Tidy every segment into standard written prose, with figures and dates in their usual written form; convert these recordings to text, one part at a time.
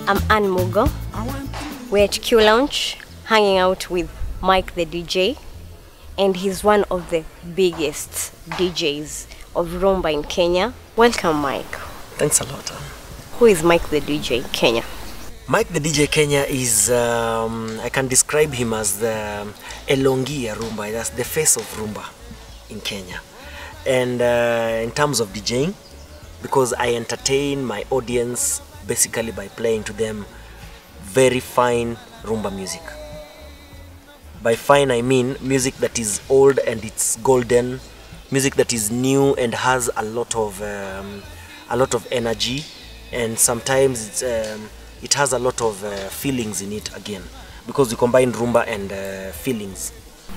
I'm Ann Mugo. We're at Q Lounge, hanging out with Mike the DJ, and he's one of the biggest DJs of rumba in Kenya. Welcome, Mike. Thanks a lot. Who is Mike the DJ Kenya? Mike the DJ Kenya is, I can describe him as the Elongi Rumba. That's the face of rumba in Kenya. And in terms of DJing, because I entertain my audience basically by playing to them very fine rumba music. By fine I mean music that is old and it's golden, music that is new and has a lot of energy, and sometimes it has a lot of feelings in it again, because we combine rumba and feelings.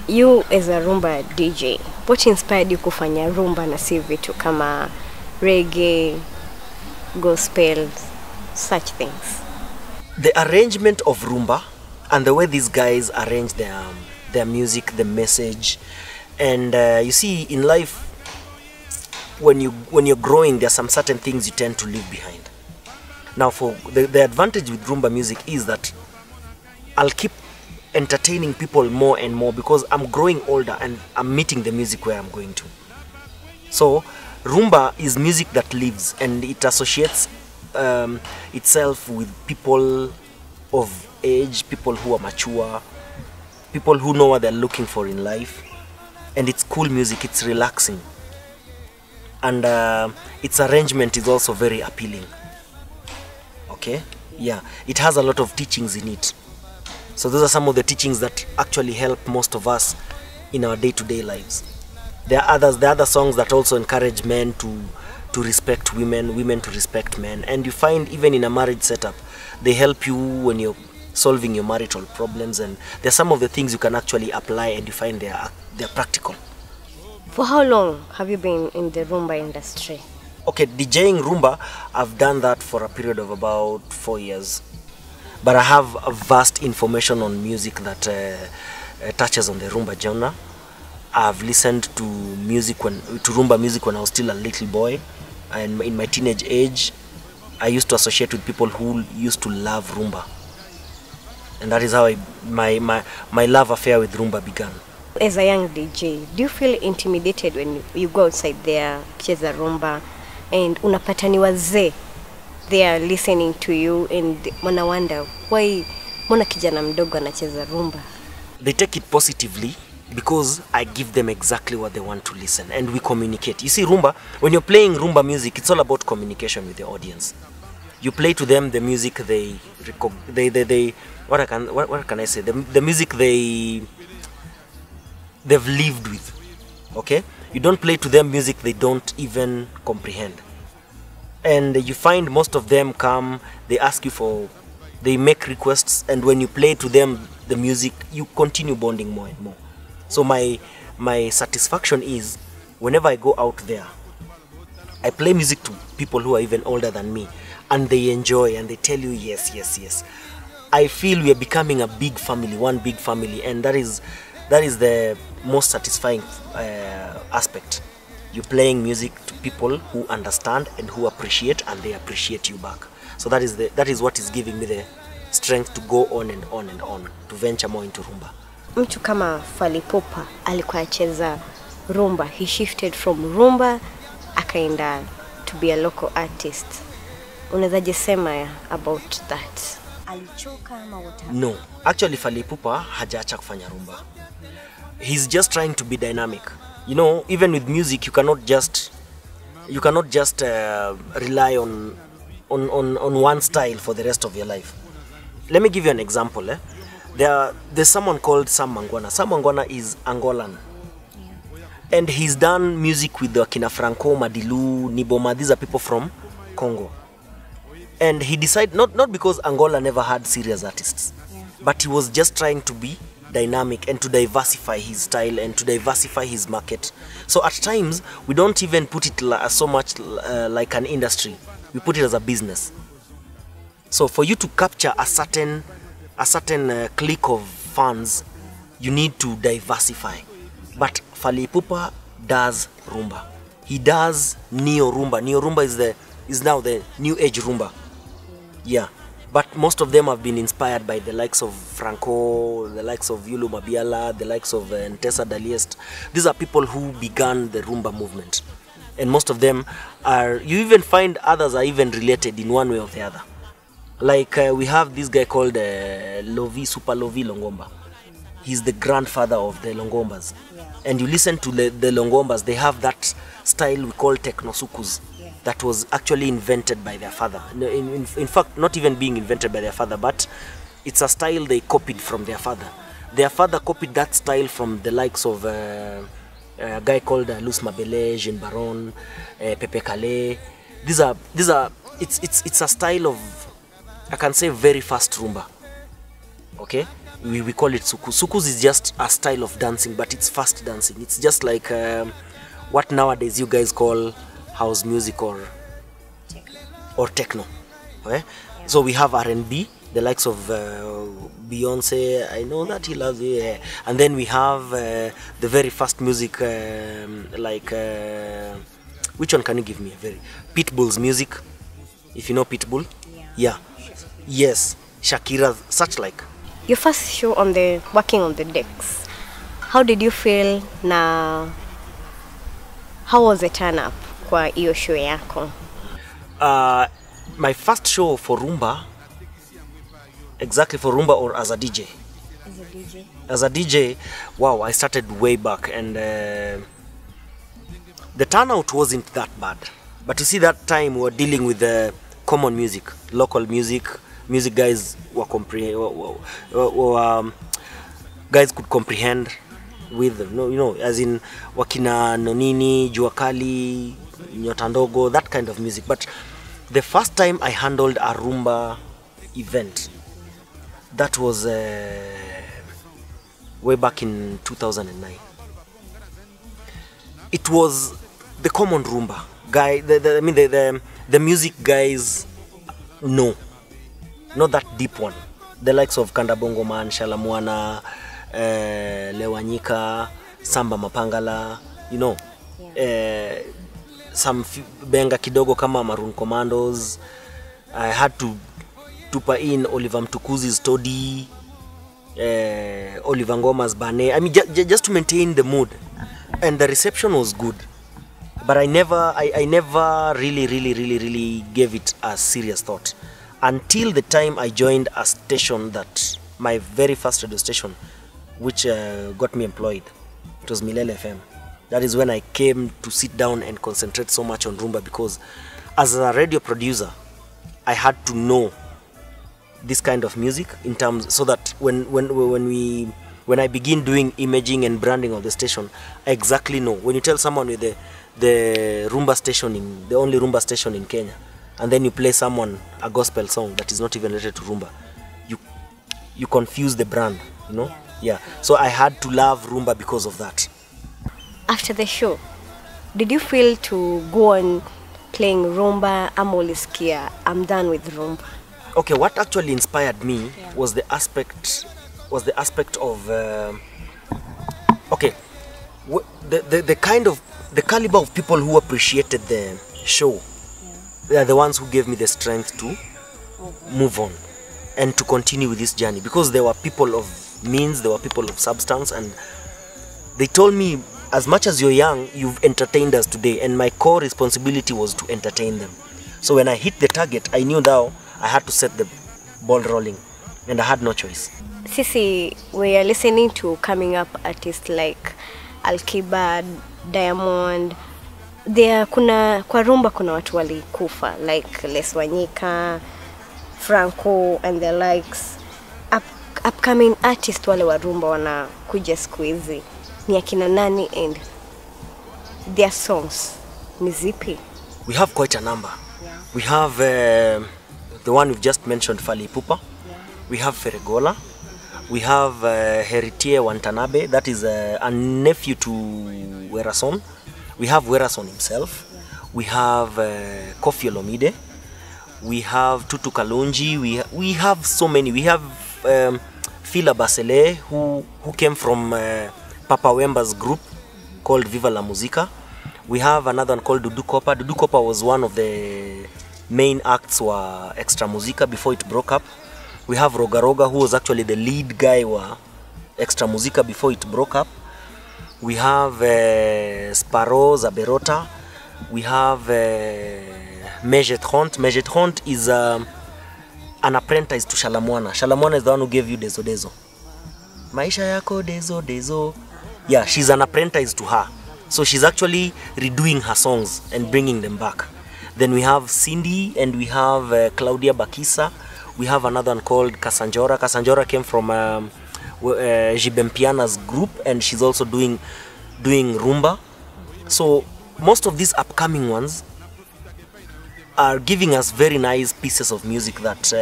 You as a rumba DJ, what inspired you kufanya rumba na si vitu kama reggae, gospel, such things? The arrangement of rumba and the way these guys arrange their music, the message, and you see in life when you're growing, there are some certain things you tend to leave behind. Now, for the advantage with rumba music is that I'll keep entertaining people more and more because I'm growing older and I'm meeting the music where I'm going to. So rumba is music that lives and it associates itself with people of age, people who are mature, people who know what they're looking for in life, and it's cool music, it's relaxing, and its arrangement is also very appealing. Okay, yeah, it has a lot of teachings in it. So those are some of the teachings that actually help most of us in our day-to-day lives. There are other songs that also encourage men to respect women, women to respect men, and you find even in a marriage setup, they help you when you're solving your marital problems, and there's some of the things you can actually apply and you find they're practical. For how long have you been in the rumba industry? Okay, DJing rumba, I've done that for a period of about 4 years. But I have a vast information on music that touches on the rumba genre. I've listened to rumba music when I was still a little boy, and in my teenage age, I used to associate with people who used to love rumba, and that is how my love affair with rumba began. As a young DJ, do you feel intimidated when you go outside there, cheza rumba, and unapata ni wazee they are listening to you and wana wonder why mbona kijana mdogo anacheza rumba? They take it positively because I give them exactly what they want to listen and we communicate. You see, rumba, when you're playing rumba music, it's all about communication with the audience. You play to them the music what can I say? The music they've lived with. Okay? You don't play to them music they don't even comprehend. And you find most of them come, they ask you they make requests, and when you play to them the music, you continue bonding more and more. So my satisfaction is whenever I go out there, I play music to people who are even older than me, and they enjoy and they tell you yes, yes, yes. I feel we are becoming a big family, one big family, and that is the most satisfying aspect. You're playing music to people who understand and who appreciate, and they appreciate you back. So that is what is giving me the strength to go on and on and on, to venture more into rumba. Mtu kama Fally Ipupa alikuwa acheza rumba. He shifted from rumba akaenda to be a local artist. Unawezaje sema about that? Alichoka ama what happened? No, actually Fally Ipupa hajaacha kufanya rumba. He's just trying to be dynamic. You know, even with music, you cannot just rely on one style for the rest of your life. Let me give you an example. There's someone called Sam Mangwana. Sam Mangwana is Angolan, and he's done music with the Kina Franco, Madilu, Niboma. These are people from Congo, and he decided not because Angola never had serious artists, but he was just trying to be dynamic and to diversify his style and to diversify his market. So at times we don't even put it so much like an industry, we put it as a business. So for you to capture a certain clique of fans, you need to diversify. But Fally Ipupa does rumba. He does neo rumba. Neo rumba is now the new age rumba. Yeah. But most of them have been inspired by the likes of Franco, the likes of Yulu Mabiala, the likes of Ntesa Daliest. These are people who began the Rumba movement. And most of them are, you even find others are even related in one way or the other. Like we have this guy called Super Lovi Longomba. He's the grandfather of the Longombas. Yeah. And you listen to the Longombas, they have that style we call technosukus. Yeah. That was actually invented by their father. In fact, not even being invented by their father, but it's a style they copied from their father. Their father copied that style from the likes of a guy called Luz Mabele, Jean Baron, Pepe Calais. It's a style of, I can say, very fast rumba. Okay? We call it sukus. Sukus is just a style of dancing, but it's fast dancing. It's just like what nowadays you guys call house music or techno. Okay? Yeah. So we have R&B, the likes of Beyonce. I know that he loves it. And then we have the very fast music, like which one can you give me? Pitbull's music, if you know Pitbull. Yeah. Yes, Shakira, such like. Your first show on the working on the decks, how did you feel now? How was the turn up kwa hiyo show yako? My first show for Rumba, exactly for Rumba or as a DJ? As a DJ. As a DJ, wow, I started way back, and the turnout wasn't that bad. But you see, that time we were dealing with the common music, local music guys were guys could comprehend with, you know, as in wakina Nonini, Jua Kali, Nyota Ndogo, that kind of music. But the first time I handled a Rumba event, that was way back in 2009. It was the common Rumba guy. The music guys know. Not that deep one. The likes of Kanda Bongo Man, Shalamwana, Lewanyika, Samba Mapangala, you know. Yeah. Some benga kidogo kama Maroon Commandos. I had to tupa in Oliver Mtukuzi's Todi, Oliver Ngoma's Bane. I mean, just to maintain the mood. And the reception was good. But I never really gave it a serious thought. Until the time I joined a station, that my very first radio station, which got me employed. It was Milele FM. That is when I came to sit down and concentrate so much on Rumba, because as a radio producer, I had to know this kind of music in terms, so that when I begin doing imaging and branding of the station, I exactly know. When you tell someone with the Rumba station, the only Rumba station in Kenya, and then you play someone a gospel song that is not even related to Rumba, you confuse the brand, you know? Yeah. So I had to love Rumba because of that. After the show, did you feel to go on playing Rumba, Amolisikia, I'm done with Rumba? Okay, what actually inspired me was the aspect of okay, the caliber of people who appreciated the show. They are the ones who gave me the strength to move on and to continue with this journey, because there were people of means, there were people of substance, and they told me, as much as you're young, you've entertained us today, and my core responsibility was to entertain them. So when I hit the target, I knew now I had to set the ball rolling, and I had no choice. Sisi, we are listening to coming up artists like Al-Kiba, Diamond. Kwa Rumba kuna watu walikufa, like Les Wanyika, Franco and the likes. Upcoming artists wale wa Rumba wanakuja siku hizi ni akina nani, and their songs ni zipi? We have quite a number. Yeah. We have the one we've just mentioned, Fally Ipupa. Yeah. We have Feregola. We have Heritier Wantanabe, that is a nephew to Werason. We have Werason himself. Yeah. We have Kofi Olomide. We have Tutu Kalonji. We have so many. We have Fila Basele, who came from Papa Wemba's group called Viva la Musica. We have another one called Dudu Kopa. Dudu Kopa was one of the main acts were Extra Musica before it broke up. We have Roga Roga, who was actually the lead guy were Extra Musica before it broke up. We have Sparrow Zaberota. We have Mejetron. Mejetron is an apprentice to Shalamwana. Shalamwana is the one who gave you Dezo Dezo. Maisha yako Dezo Dezo. Yeah, she's an apprentice to her. So she's actually redoing her songs and bringing them back. Then we have Cindy and we have Claudia Bakisa. We have another one called Casanjora. Casanjora came from Jibempiana's group, and she's also doing rumba. So most of these upcoming ones are giving us very nice pieces of music that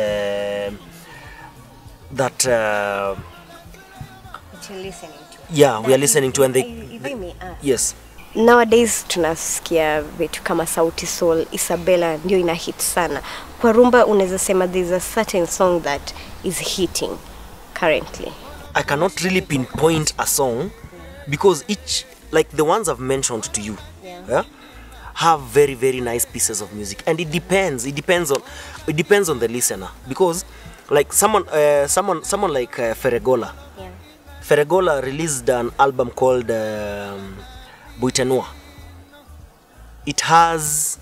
You're listening to. Yeah, we are listening to, and If I may ask. yes. Nowadays tunasikia vitu kama Sauti Sol, Isabella ndio ina hit sana. Kwa rumba unaweza sema there's a certain song that is hitting currently. I cannot really pinpoint a song because each, like the ones I've mentioned to you, yeah, have very, very nice pieces of music, and it depends on the listener, because like someone like Ferregola. Yeah. Ferregola released an album called Buitenua. It has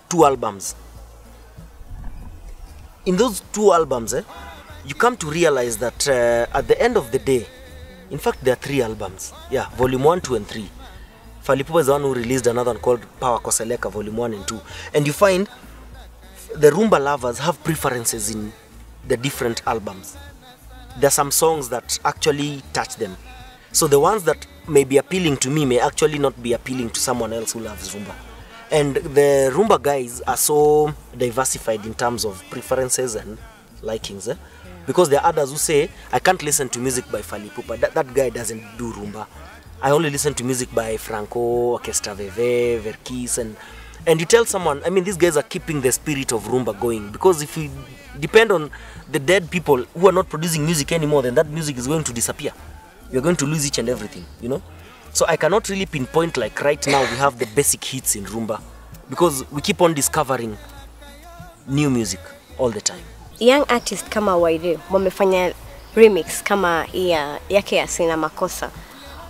2 albums. In those 2 albums, you come to realize that at the end of the day, in fact there are 3 albums. Yeah, volume 1, 2 and 3. Falipupa is the one who released another one called Power Koseleka, volume 1 and 2. And you find the rumba lovers have preferences in the different albums. There are some songs that actually touch them. So the ones that may be appealing to me may actually not be appealing to someone else who loves rumba. And the rumba guys are so diversified in terms of preferences and likings. Because there are others who say, I can't listen to music by Falipupa. That guy doesn't do rumba. I only listen to music by Franco, Orchestra Veve, Verkis, and you tell someone, I mean, these guys are keeping the spirit of rumba going, because if you depend on the dead people who are not producing music anymore, then that music is going to disappear. You're going to lose each and everything, you know? So I cannot really pinpoint like right now we have the basic hits in rumba, because we keep on discovering new music all the time. Young artist kama Waire wamefanya remix kama yake ya Sina Makosa.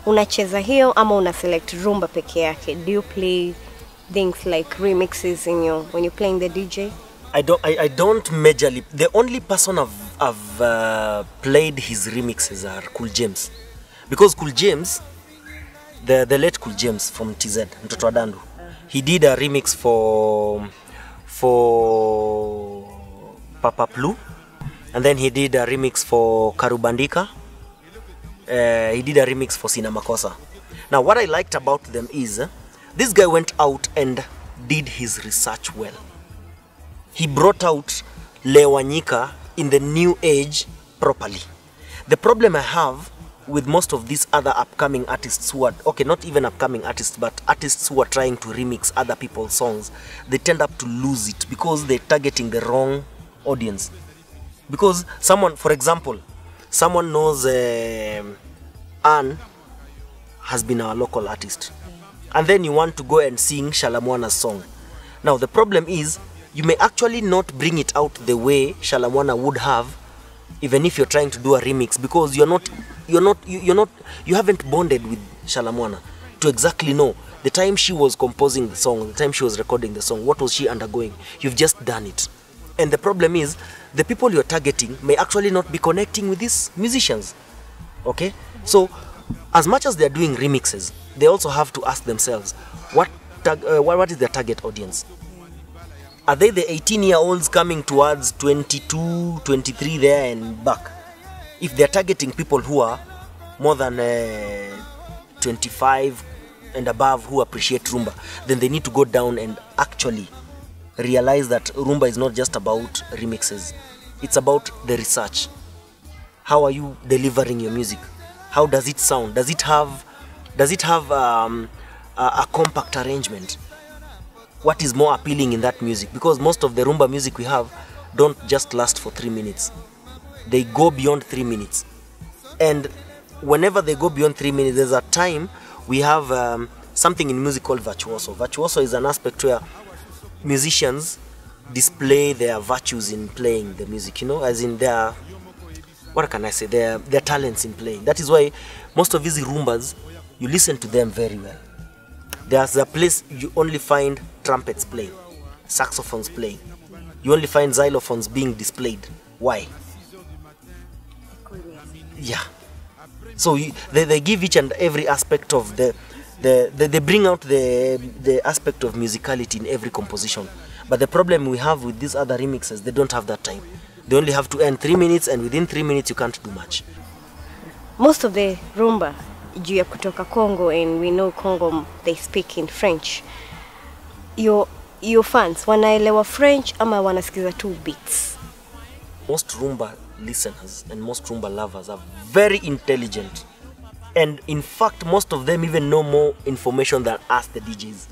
Unacheza hiyo ama una select rumba peke yake? Do you play things like remixes when you're playing the DJ? I don't majorly. The only person I've played his remixes are Cool James, because Cool James, the late Cool James from TZ, Mtoto wa Dandu, he did a remix for Papa Plu, and then he did a remix for Karubandika. He did a remix for Sina Makosa. Now what I liked about them is this guy went out and did his research well. He brought out Lewanyika in the new age properly. The problem I have with most of these other upcoming artists who are, okay, not even upcoming artists, but artists who are trying to remix other people's songs, they tend up to lose it because they're targeting the wrong audience. Because someone, for example, someone knows Anne has been our local artist, and then you want to go and sing Shalamwana's song. Now the problem is you may actually not bring it out the way Shalamwana would have, even if you're trying to do a remix, because you haven't bonded with Shalamwana to exactly know the time she was composing the song, the time she was recording the song, what was she undergoing. You've just done it. And the problem is the people you're targeting may actually not be connecting with these musicians. Okay? So as much as they're doing remixes, they also have to ask themselves, what is their target audience? Are they the 18-year-olds coming towards 22, 23 there and back? If they're targeting people who are more than 25 and above who appreciate rumba, then they need to go down and actually realize that rumba is not just about remixes. It's about the research. How are you delivering your music? How does it sound? Does it have a compact arrangement? What is more appealing in that music? Because most of the rumba music we have don't just last for 3 minutes. They go beyond 3 minutes. And whenever they go beyond 3 minutes, there's a time we have something in music called virtuoso. Virtuoso is an aspect where musicians display their virtues in playing the music, you know, as in their, what can I say, their talents in playing. That is why most of these rumbas, you listen to them very well. There's a place you only find trumpets playing, saxophones playing. You only find xylophones being displayed. Why? Yeah. So they give each and every aspect of they bring out the aspect of musicality in every composition. But the problem we have with these other remixes, they don't have that time. They only have to end 3 minutes, and within 3 minutes you can't do much. Most of the rumba juu ya kutoka Congo, and we know Congo they speak in French. Your fans wanaelewa French ama wanasikiza two beats? Most rumba listeners and most rumba lovers are very intelligent, and in fact most of them even know more information than us, the DJs.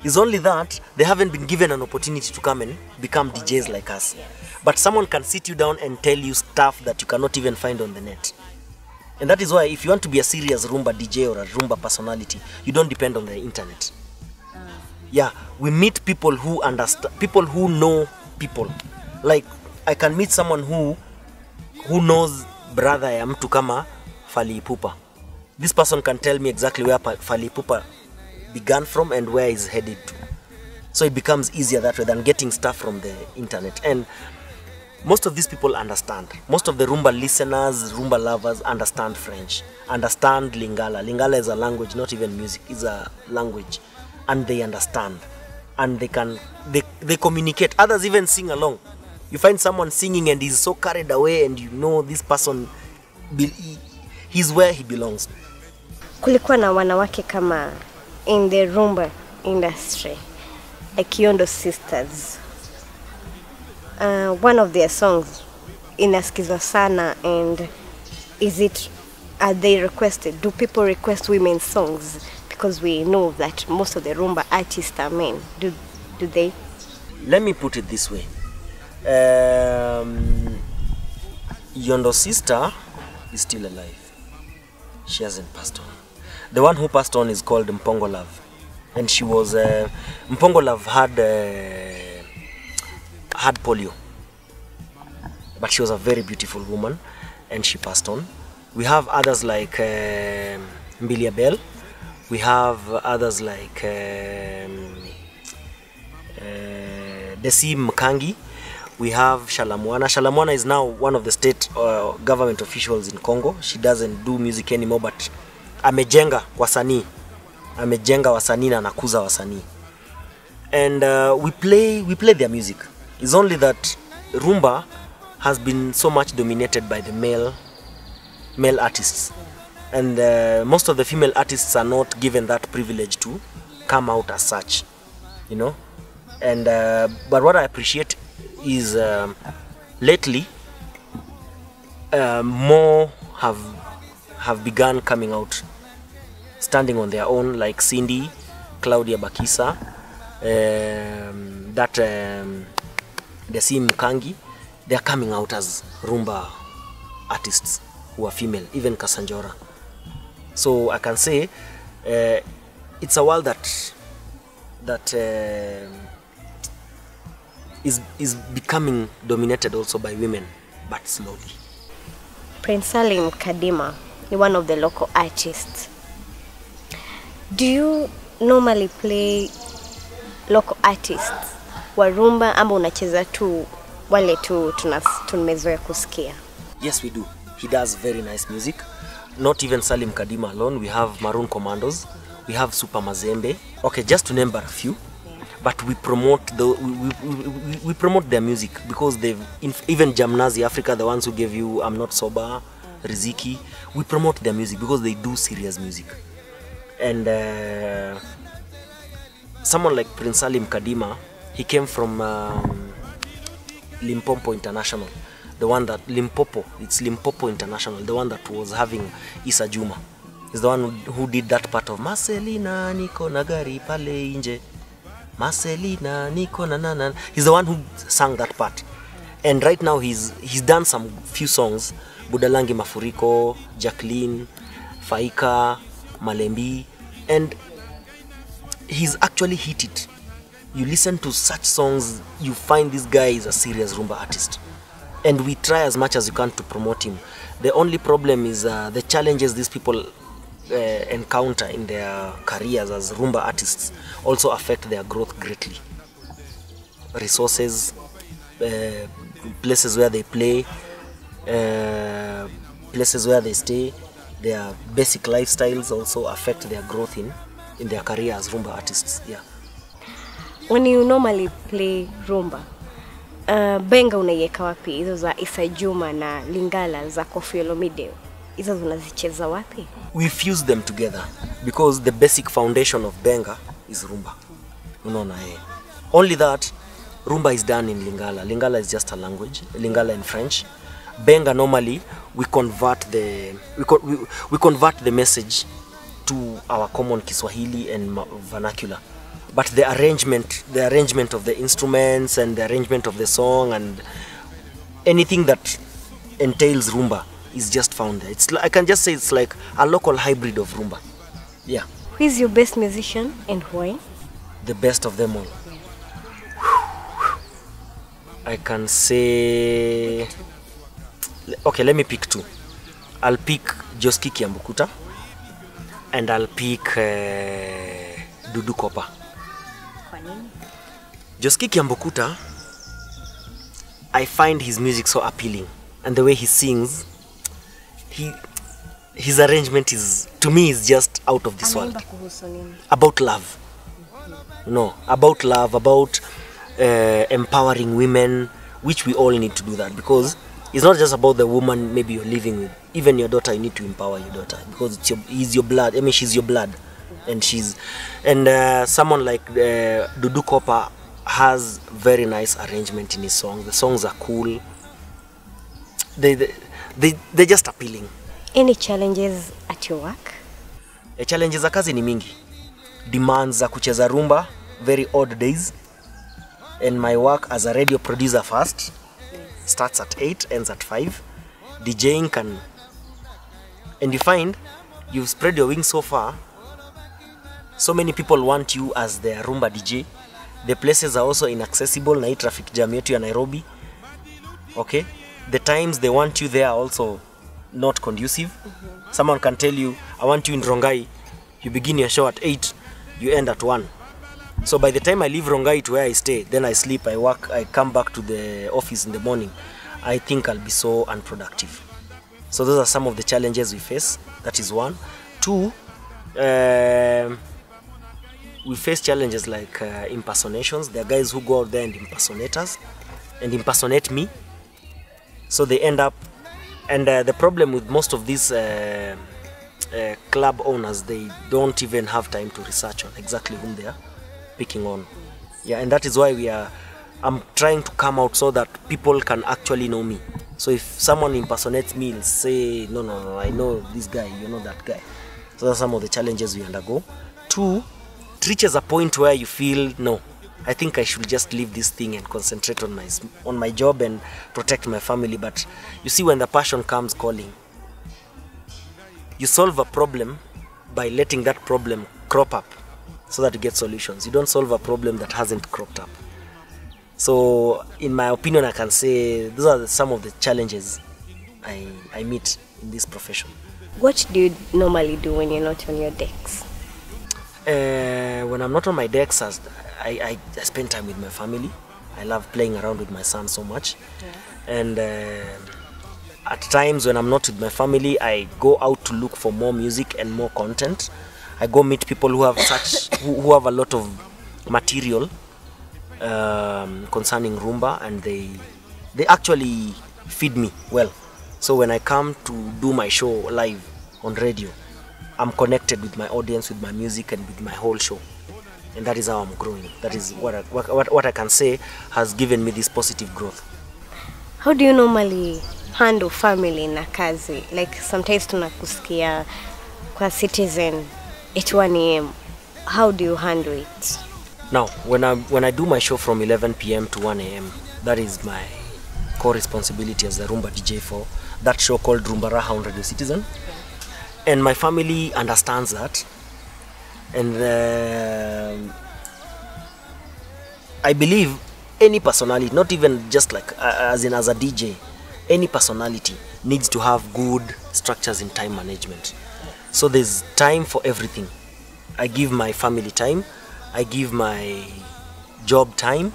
It's only that they haven't been given an opportunity to come and become DJs like us. But someone can sit you down and tell you stuff that you cannot even find on the net. And that is why if you want to be a serious rumba DJ or a rumba personality, you don't depend on the internet. Yeah, we meet people who understand, people who know people. Like I can meet someone who knows brother ya mtu kama Fally Ipupa. This person can tell me exactly where Fally Ipupa began from and where he's headed to. So it becomes easier that way than getting stuff from the internet. And most of these people understand. Most of the rumba listeners, rumba lovers understand French, understand Lingala. Lingala is a language, not even music, it's a language. And they understand. And they communicate. Others even sing along. You find someone singing and he's so carried away, and you know this person, he's where he belongs. Kulikuwa na wanawake kama in the rumba industry, like Yondo Sisters. One of their songs inasikizwa sana, and are they requested? Do people request women's songs? Because we know that most of the rumba artists are men. Do they? Let me put it this way. Yondo Sister is still alive. She hasn't passed on. The one who passed on is called Mpongo Love, and she was Mpongo Love had polio, but she was a very beautiful woman, and she passed on. We have others like Mbilia Bell. We have others like Desi Mkangi. We have Shalamwana. Shalamwana is now one of the state government officials in Congo. She doesn't do music anymore, but amejenga wasanii. Amejenga wasanii na anakuza wasanii. And we play their music. It's only that rumba has been so much dominated by the male artists. And most of the female artists are not given that privilege to come out as such, you know. And but what I appreciate is lately more have begun coming out, standing on their own, like Cindy, Claudia Bakisa, Desi Mkangi. They are coming out as rumba artists who are female, even Kasanjora. So I can say it's a world that is becoming dominated also by women, but slowly. Prince Salim Kadima is one of the local artists. Do you normally play local artists wa rumba, ama unacheza tu wale tu tumezoea kusikia? Yes, we do. He does very nice music. Not even Salim Kadima alone. We have Maroon Commandos. We have Super Mazembe. Okay, just to name but a few. But we promote we promote their music because they've even Jamnazi Africa, the ones who gave you I'm Not Sober, Riziki. We promote their music because they do serious music. And someone like Prince Salim Kadima, he came from Limpopo International. The one that it's Limpopo International, the one that was having Issa Juma. He's the one who did that part of Marcelina Niko Nagari Pale Inje. Marcelina Niko Nanana. He's the one who sang that part. And right now he's done some few songs. Budalangi Mafuriko, Jacqueline, Faika, Malembi. And he's actually hit it. You listen to such songs, you find this guy is a serious rumba artist. And we try as much as you can to promote him. The only problem is the challenges these people encounter in their careers as rumba artists also affect their growth greatly. Resources, places where they play, places where they stay, their basic lifestyles also affect their growth in their career as rumba artists. Yeah. When you normally play rumba, benga unaiweka wapi? Hizo za Isa Juma na Lingala za Koffi Olomide, hizo unazicheza wapi? We fuse them together because the basic foundation of benga is rumba. Unaona eh. Only that rumba is done in Lingala. Lingala is just a language. Lingala in French. Benga normally we convert the message to our common Kiswahili and vernacular. But the arrangement of the instruments and the arrangement of the song and anything that entails rumba is just found there. I can just say it's like a local hybrid of rumba. Yeah. Who is your best musician and why? The best of them all. I can say, okay, let me pick two. I'll pick Joski Kiambukuta and I'll pick Dudu Kopa. Joski Kiambukuta, I find his music so appealing, and the way he sings, his arrangement is, to me, is just out of this world. About love. No, about love, about empowering women, which we all need to do that, because it's not just about the woman maybe you're living with. Even your daughter, you need to empower your daughter, because he's your blood. I mean, she's your blood, and someone like Dudu Kopa has very nice arrangement in his song. The songs are cool. They're just appealing. Any challenges at your work? Challenges za kazi ni mingi. Demands za kucheza rumba, very odd days. And my work as a radio producer first starts at 8, ends at 5. DJing can, and you find you've spread your wings so far. So many people want you as their Rhumba DJ. The places are also inaccessible na hii traffic jam yetu ya Nairobi. Okay? The times they want you there are also not conducive. Someone can tell you, I want you in Rongai. You begin your show at 8, you end at 1. So by the time I leave Rongai to where I stay, then I sleep, I work, I come back to the office in the morning, I think I'll be so unproductive. So those are some of the challenges we face. That is one. Two, we face challenges like impersonations. There are guys who go out there and impersonate us and impersonate me. So they end up, and the problem with most of these club owners, they don't even have time to research on exactly whom they are picking on. Yeah, and that is why I'm trying to come out so that people can actually know me. So if someone impersonates me, he'll say, no, I know this guy, you know that guy. So that's some of the challenges we undergo. Two, it reaches a point where you feel, no, I think I should just leave this thing and concentrate on my job and protect my family. But you see, when the passion comes calling, you solve a problem by letting that problem crop up so that you get solutions. You don't solve a problem that hasn't cropped up. So in my opinion, I can say those are some of the challenges I meet in this profession. What do you normally do when you're not on your decks? When I'm not on my decks, I spend time with my family. I love playing around with my son so much. Yeah. And at times when I'm not with my family, I go out to look for more music and more content. I go meet people who have who have a lot of material concerning rumba, and they actually feed me well. So when I come to do my show live on radio, I'm connected with my audience, with my music, and with my whole show, and that is how I'm growing. That is what I can say has given me this positive growth. How do you normally handle family na kazi? Like sometimes tunakusikia kwa Citizen at 1 AM. How do you handle it? Now, when I do my show from 11 PM to 1 AM, that is my core responsibility as a Rhumba DJ for that show called Rhumba on Radio Citizen. And my family understands that. And I believe any personality, not even just like as a DJ, any personality needs to have good structures in time management. So there's time for everything. I give my family time, I give my job time,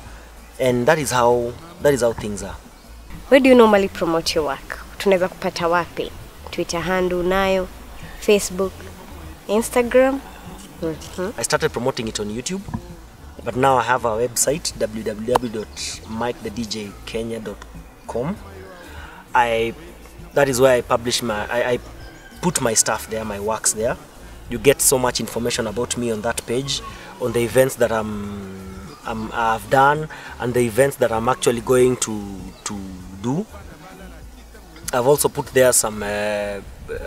and that is how things are. Where do you normally promote your work? Tunaweza kupata wapi? Twitter handle nayo, Facebook, Instagram? I started promoting it on YouTube, but now I have a website, www.mikethedjkenya.com. That is where I publish I put my stuff there, my works there. You get so much information about me on that page, on the events that I've done and the events that I'm actually going to do. I've also put there some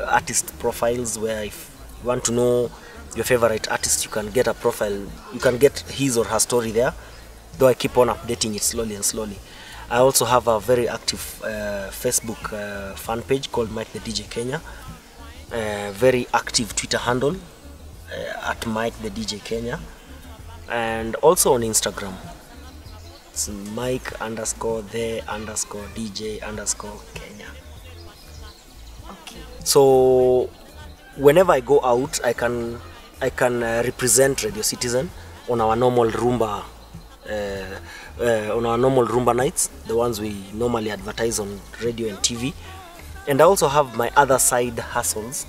artist profiles where if you want to know your favorite artist, you can get a profile, you can get his or her story there, though I keep on updating it slowly and slowly. I also have a very active Facebook fan page called Mike the DJ Kenya, very active Twitter handle at Mike the DJ Kenya, and also on Instagram. It's Mike_the_DJ_Kenya. Okay. So whenever I go out, I can represent Radio Citizen on our normal rumba nights, the ones we normally advertise on radio and TV. And I also have my other side hustles.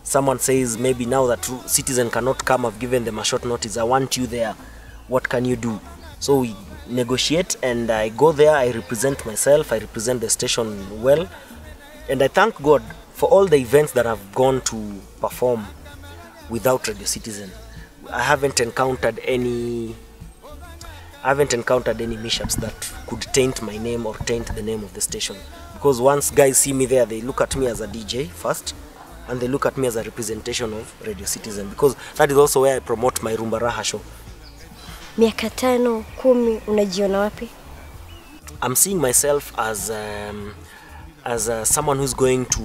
Someone says, maybe now that Citizen cannot come, I've given them a short notice, I want you there, what can you do? So we negotiate, and I go there, I represent myself, I represent the station well, and I thank God for all the events that I've gone to perform without Radio Citizen. I haven't encountered any mishaps that could taint my name or taint the name of the station. Because once guys see me there, they look at me as a DJ first, and they look at me as a representation of Radio Citizen, because that is also where I promote my Rhumba Raha show. Miaka 5, 10 unajiona wapi? I'm seeing myself as someone who's going to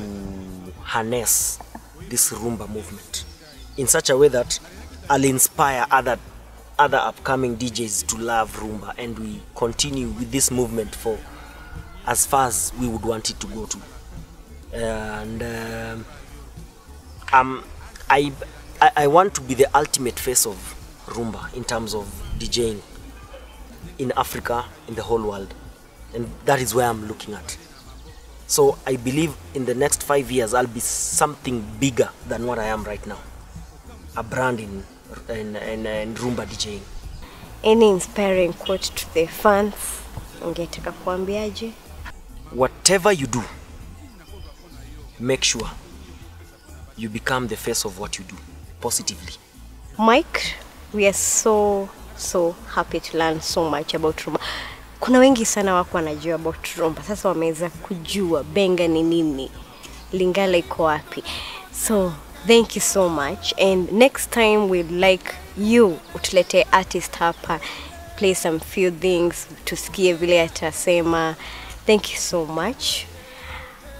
harness this Rhumba movement in such a way that I'll inspire other upcoming DJs to love Rhumba, and we continue with this movement for as far as we would want it to go to. And I want to be the ultimate face of Rhumba in terms of DJing in Africa, in the whole world, and that is where I'm looking at. So I believe in the next 5 years I'll be something bigger than what I am right now, a brand in Rhumba DJing. Any inspiring quote to the fans ungetaka kuambiaje? Whatever you do, make sure you become the face of what you do positively. Mike, we are so happy to learn so much about Rhumba. Kuna wengi sana wako wanajua about Rhumba. Sasa wameweza kujua benga ni nini, Lingala iko wapi. So thank you so much, and next time we'd like you utulete artist hapa, play some few things tusikie vile atasema. Thank you so much.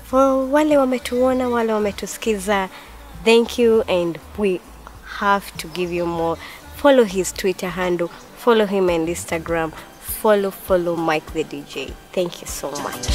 For wale wametuona, wale wametusikiza, thank you, and we have to give you more. Follow his Twitter handle, follow him on Instagram, follow Mike the DJ. Thank you so much.